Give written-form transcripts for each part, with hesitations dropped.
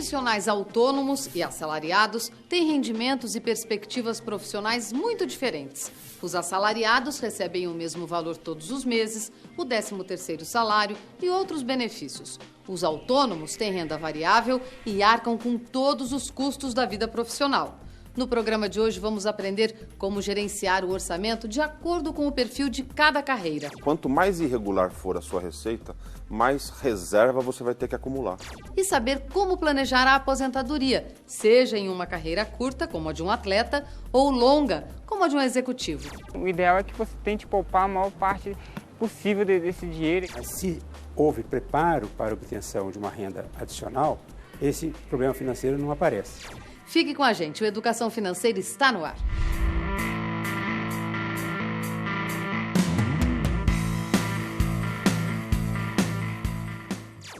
Profissionais autônomos e assalariados têm rendimentos e perspectivas profissionais muito diferentes. Os assalariados recebem o mesmo valor todos os meses, o 13º salário e outros benefícios. Os autônomos têm renda variável e arcam com todos os custos da vida profissional. No programa de hoje vamos aprender como gerenciar o orçamento de acordo com o perfil de cada carreira. Quanto mais irregular for a sua receita, mais reserva você vai ter que acumular. E saber como planejar a aposentadoria, seja em uma carreira curta, como a de um atleta, ou longa, como a de um executivo. O ideal é que você tente poupar a maior parte possível desse dinheiro. Mas se houve preparo para a obtenção de uma renda adicional, esse problema financeiro não aparece. Fique com a gente, o Educação Financeira está no ar.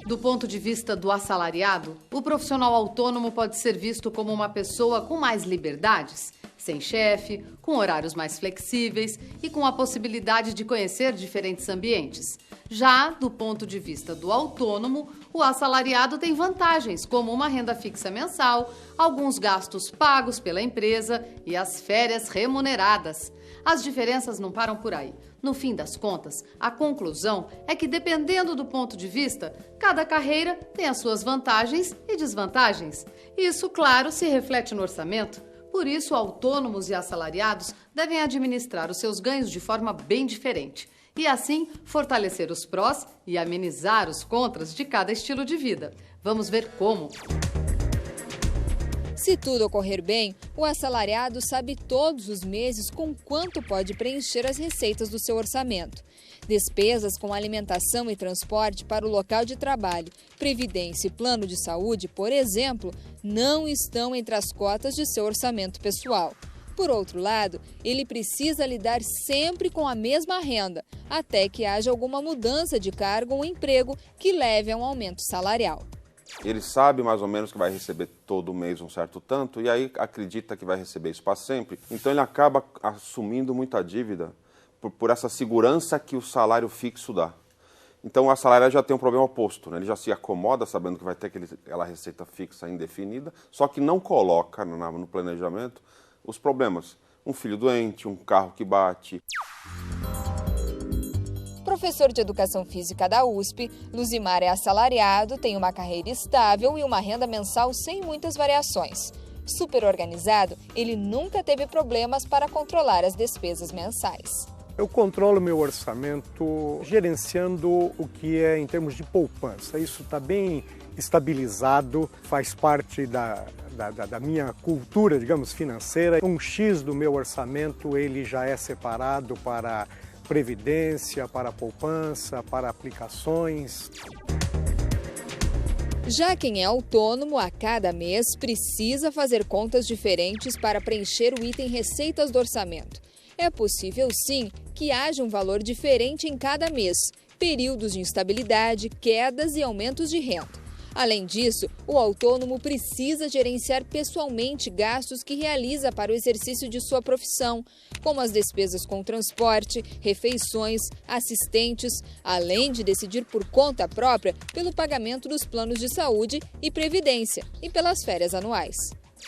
Do ponto de vista do assalariado, o profissional autônomo pode ser visto como uma pessoa com mais liberdades, sem chefe, com horários mais flexíveis e com a possibilidade de conhecer diferentes ambientes. Já do ponto de vista do autônomo, o assalariado tem vantagens, como uma renda fixa mensal, alguns gastos pagos pela empresa e as férias remuneradas. As diferenças não param por aí. No fim das contas, a conclusão é que, dependendo do ponto de vista, cada carreira tem as suas vantagens e desvantagens. Isso, claro, se reflete no orçamento. Por isso, autônomos e assalariados devem administrar os seus ganhos de forma bem diferente. E assim, fortalecer os prós e amenizar os contras de cada estilo de vida. Vamos ver como. Se tudo ocorrer bem, o assalariado sabe todos os meses com quanto pode preencher as receitas do seu orçamento. Despesas com alimentação e transporte para o local de trabalho, previdência e plano de saúde, por exemplo, não estão entre as cotas de seu orçamento pessoal. Por outro lado, ele precisa lidar sempre com a mesma renda, até que haja alguma mudança de cargo ou emprego que leve a um aumento salarial. Ele sabe mais ou menos que vai receber todo mês um certo tanto e aí acredita que vai receber isso para sempre. Então ele acaba assumindo muita dívida por essa segurança que o salário fixo dá. Então o assalariado já tem um problema oposto, né? Ele já se acomoda sabendo que vai ter aquela receita fixa indefinida, só que não coloca no planejamento os problemas. Um filho doente, um carro que bate. Professor de Educação Física da USP, Luzimar é assalariado, tem uma carreira estável e uma renda mensal sem muitas variações. Super organizado, ele nunca teve problemas para controlar as despesas mensais. Eu controlo meu orçamento gerenciando o que é em termos de poupança. Isso está bem estabilizado, faz parte da minha cultura, digamos, financeira. Um X do meu orçamento ele já é separado para previdência, para poupança, para aplicações. Já quem é autônomo, a cada mês precisa fazer contas diferentes para preencher o item receitas do orçamento. É possível, sim, que haja um valor diferente em cada mês, períodos de instabilidade, quedas e aumentos de renda. Além disso, o autônomo precisa gerenciar pessoalmente gastos que realiza para o exercício de sua profissão, como as despesas com transporte, refeições, assistentes, além de decidir por conta própria pelo pagamento dos planos de saúde e previdência e pelas férias anuais.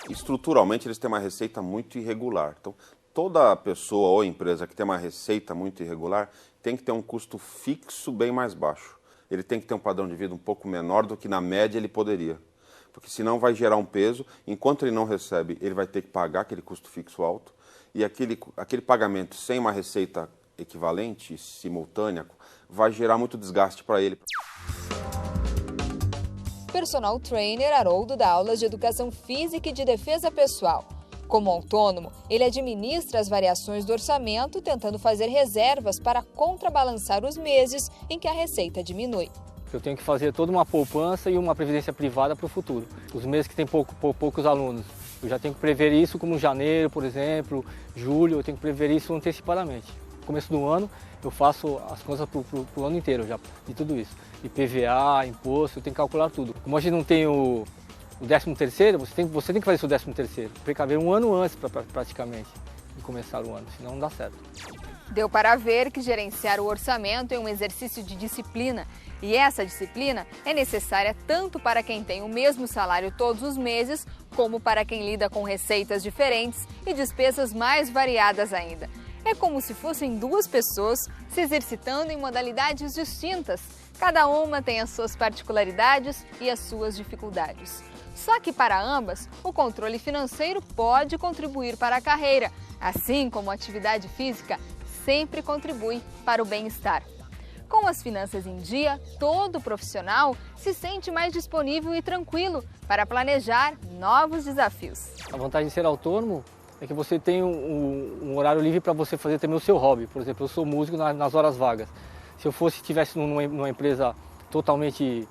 Estruturalmente, eles têm uma receita muito irregular. Então, toda pessoa ou empresa que tem uma receita muito irregular tem que ter um custo fixo bem mais baixo. Ele tem que ter um padrão de vida um pouco menor do que na média ele poderia. Porque senão vai gerar um peso, enquanto ele não recebe, ele vai ter que pagar aquele custo fixo alto, e aquele pagamento sem uma receita equivalente, simultânea, vai gerar muito desgaste para ele. Personal trainer Haroldo dá aulas de educação física e de defesa pessoal. Como autônomo, ele administra as variações do orçamento, tentando fazer reservas para contrabalançar os meses em que a receita diminui. Eu tenho que fazer toda uma poupança e uma previdência privada para o futuro. Os meses que tem poucos alunos, eu já tenho que prever isso, como janeiro, por exemplo, julho, eu tenho que prever isso antecipadamente. No começo do ano, eu faço as contas para o ano inteiro já, de tudo isso. IPVA, imposto, eu tenho que calcular tudo. Como a gente não tem o 13º, você tem que fazer seu 13º, precaver um ano antes praticamente de começar o ano, senão não dá certo. Deu para ver que gerenciar o orçamento é um exercício de disciplina. E essa disciplina é necessária tanto para quem tem o mesmo salário todos os meses, como para quem lida com receitas diferentes e despesas mais variadas ainda. É como se fossem duas pessoas se exercitando em modalidades distintas. Cada uma tem as suas particularidades e as suas dificuldades. Só que para ambas, o controle financeiro pode contribuir para a carreira, assim como a atividade física sempre contribui para o bem-estar. Com as finanças em dia, todo profissional se sente mais disponível e tranquilo para planejar novos desafios. A vantagem de ser autônomo é que você tem um horário livre para você fazer também o seu hobby. Por exemplo, eu sou músico nas horas vagas. Se eu estivesse numa empresa totalmente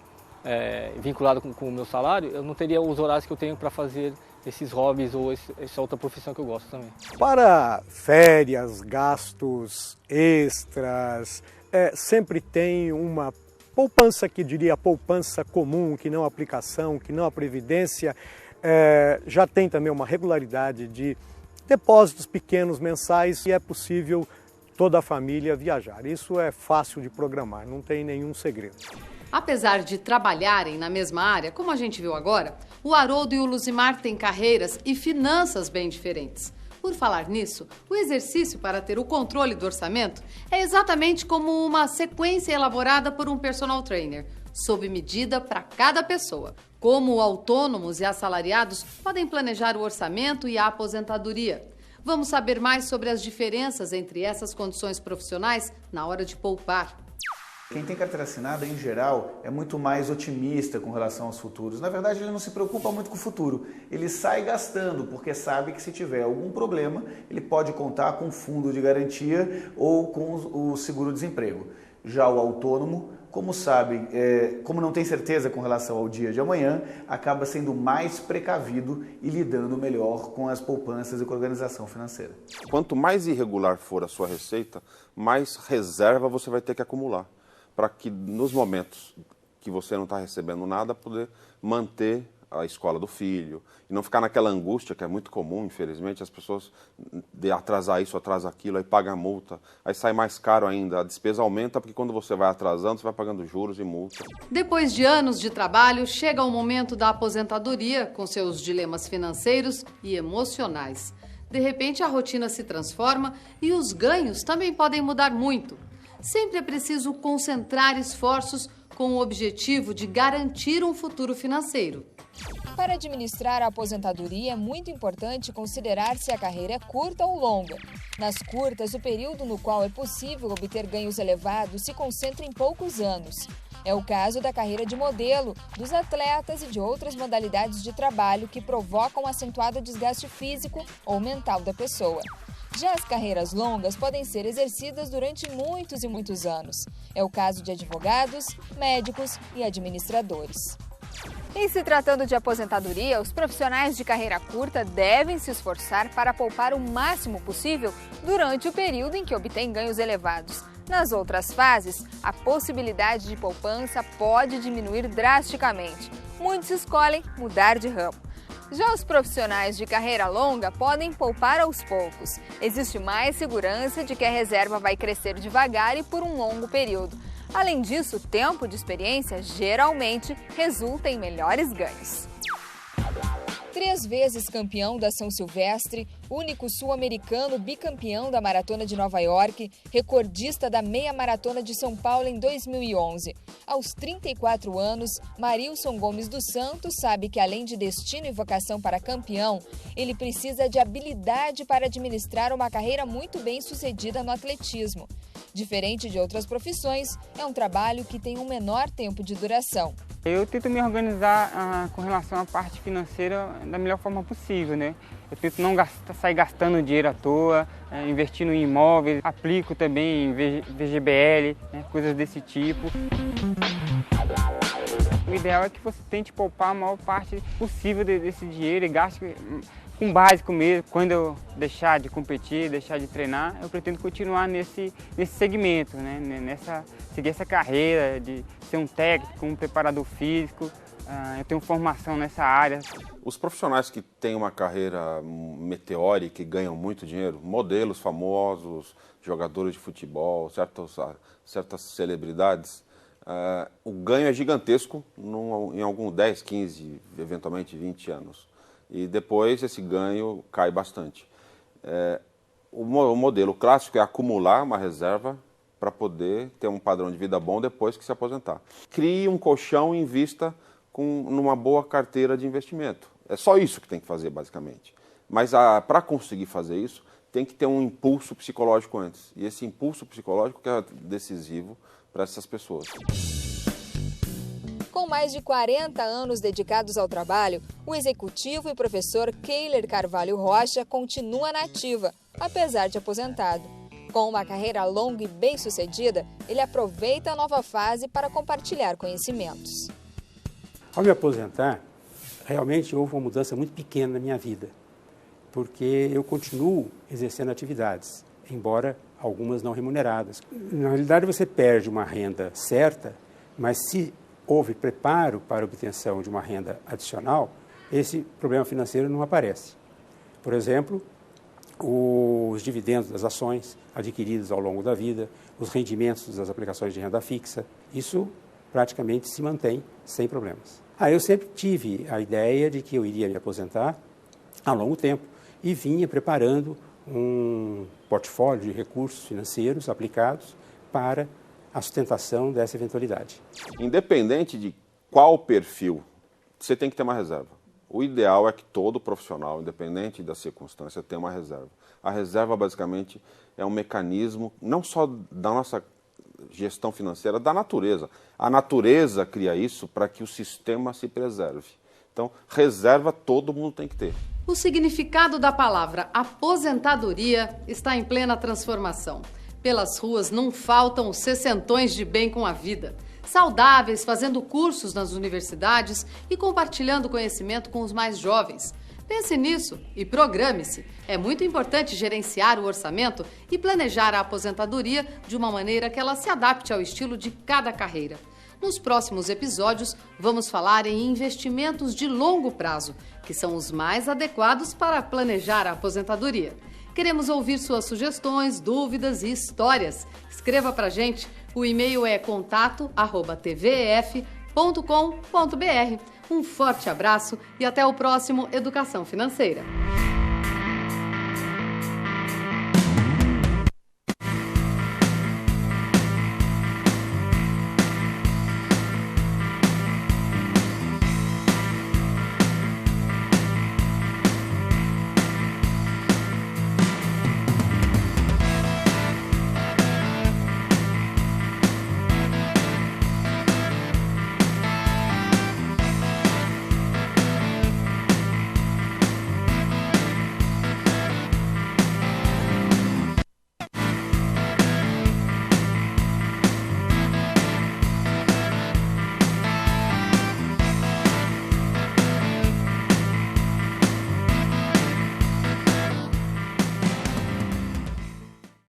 vinculada com o meu salário, eu não teria os horários que eu tenho para fazer esses hobbies ou essa outra profissão que eu gosto também. Para férias, gastos extras, sempre tem uma poupança, que diria poupança comum, que não a aplicação, que não a previdência. Já tem também uma regularidade de depósitos pequenos mensais e é possível toda a família viajar. Isso é fácil de programar, não tem nenhum segredo. Apesar de trabalharem na mesma área, como a gente viu agora, o Haroldo e o Luzimar têm carreiras e finanças bem diferentes. Por falar nisso, o exercício para ter o controle do orçamento é exatamente como uma sequência elaborada por um personal trainer, sob medida para cada pessoa. Como autônomos e assalariados podem planejar o orçamento e a aposentadoria. Vamos saber mais sobre as diferenças entre essas condições profissionais na hora de poupar. Quem tem carteira assinada, em geral, é muito mais otimista com relação aos futuros. Na verdade, ele não se preocupa muito com o futuro. Ele sai gastando, porque sabe que se tiver algum problema, ele pode contar com o fundo de garantia ou com o seguro-desemprego. Já o autônomo, como sabe, como não tem certeza com relação ao dia de amanhã, acaba sendo mais precavido e lidando melhor com as poupanças e com a organização financeira. Quanto mais irregular for a sua receita, mais reserva você vai ter que acumular, para que nos momentos que você não está recebendo nada, poder manter a escola do filho e não ficar naquela angústia que é muito comum, infelizmente, as pessoas de atrasar isso, atrasar aquilo, aí paga a multa, aí sai mais caro ainda, a despesa aumenta porque quando você vai atrasando, você vai pagando juros e multa. Depois de anos de trabalho, chega o momento da aposentadoria, com seus dilemas financeiros e emocionais. De repente, a rotina se transforma e os ganhos também podem mudar muito. Sempre é preciso concentrar esforços com o objetivo de garantir um futuro financeiro. Para administrar a aposentadoria, é muito importante considerar se a carreira é curta ou longa. Nas curtas, o período no qual é possível obter ganhos elevados se concentra em poucos anos. É o caso da carreira de modelo, dos atletas e de outras modalidades de trabalho que provocam acentuado desgaste físico ou mental da pessoa. Já as carreiras longas podem ser exercidas durante muitos e muitos anos. É o caso de advogados, médicos e administradores. Em se tratando de aposentadoria, os profissionais de carreira curta devem se esforçar para poupar o máximo possível durante o período em que obtêm ganhos elevados. Nas outras fases, a possibilidade de poupança pode diminuir drasticamente. Muitos escolhem mudar de ramo. Já os profissionais de carreira longa podem poupar aos poucos. Existe mais segurança de que a reserva vai crescer devagar e por um longo período. Além disso, o tempo de experiência geralmente resulta em melhores ganhos. 3 vezes campeão da São Silvestre, único sul-americano bicampeão da Maratona de Nova York, recordista da Meia Maratona de São Paulo em 2011. Aos 34 anos, Marilson Gomes dos Santos sabe que, além de destino e vocação para campeão, ele precisa de habilidade para administrar uma carreira muito bem sucedida no atletismo. Diferente de outras profissões, é um trabalho que tem um menor tempo de duração. Eu tento me organizar com relação à parte financeira da melhor forma possível, né? Eu tento não sair gastando dinheiro à toa, investindo em imóveis, aplico também em VGBL, né? Coisas desse tipo. O ideal é que você tente poupar a maior parte possível desse dinheiro e gaste com básico mesmo. Quando eu deixar de competir, deixar de treinar, eu pretendo continuar nesse segmento, né? Seguir essa carreira de ser um técnico, um preparador físico, eu tenho formação nessa área. Os profissionais que têm uma carreira meteórica e ganham muito dinheiro, modelos famosos, jogadores de futebol, certas celebridades, o ganho é gigantesco em algum 10, 15, eventualmente 20 anos. E depois esse ganho cai bastante. O modelo clássico é acumular uma reserva para poder ter um padrão de vida bom depois que se aposentar. Crie um colchão e invista numa boa carteira de investimento. É só isso que tem que fazer, basicamente. Mas para conseguir fazer isso, tem que ter um impulso psicológico antes. E esse impulso psicológico que é decisivo para essas pessoas. Com mais de 40 anos dedicados ao trabalho, o executivo e professor Keiler Carvalho Rocha continua na ativa, apesar de aposentado. Com uma carreira longa e bem-sucedida, ele aproveita a nova fase para compartilhar conhecimentos. Ao me aposentar, realmente houve uma mudança muito pequena na minha vida, porque eu continuo exercendo atividades, embora algumas não remuneradas. Na realidade, você perde uma renda certa, mas se houve preparo para a obtenção de uma renda adicional, esse problema financeiro não aparece. Por exemplo, os dividendos das ações adquiridas ao longo da vida, os rendimentos das aplicações de renda fixa, isso praticamente se mantém sem problemas. Eu sempre tive a ideia de que eu iria me aposentar a longo tempo e vinha preparando um portfólio de recursos financeiros aplicados para a sustentação dessa eventualidade. Independente de qual perfil, você tem que ter uma reserva. O ideal é que todo profissional, independente da circunstância, tenha uma reserva. A reserva, basicamente, é um mecanismo não só da nossa gestão financeira, da natureza. A natureza cria isso para que o sistema se preserve. Então, reserva todo mundo tem que ter. O significado da palavra aposentadoria está em plena transformação. Pelas ruas não faltam os sessentões de bem com a vida, saudáveis, fazendo cursos nas universidades e compartilhando conhecimento com os mais jovens. Pense nisso e programe-se. É muito importante gerenciar o orçamento e planejar a aposentadoria de uma maneira que ela se adapte ao estilo de cada carreira. Nos próximos episódios, vamos falar em investimentos de longo prazo, que são os mais adequados para planejar a aposentadoria. Queremos ouvir suas sugestões, dúvidas e histórias. Escreva pra gente. O e-mail é contato@tvef.com.br. Um forte abraço e até o próximo Educação Financeira.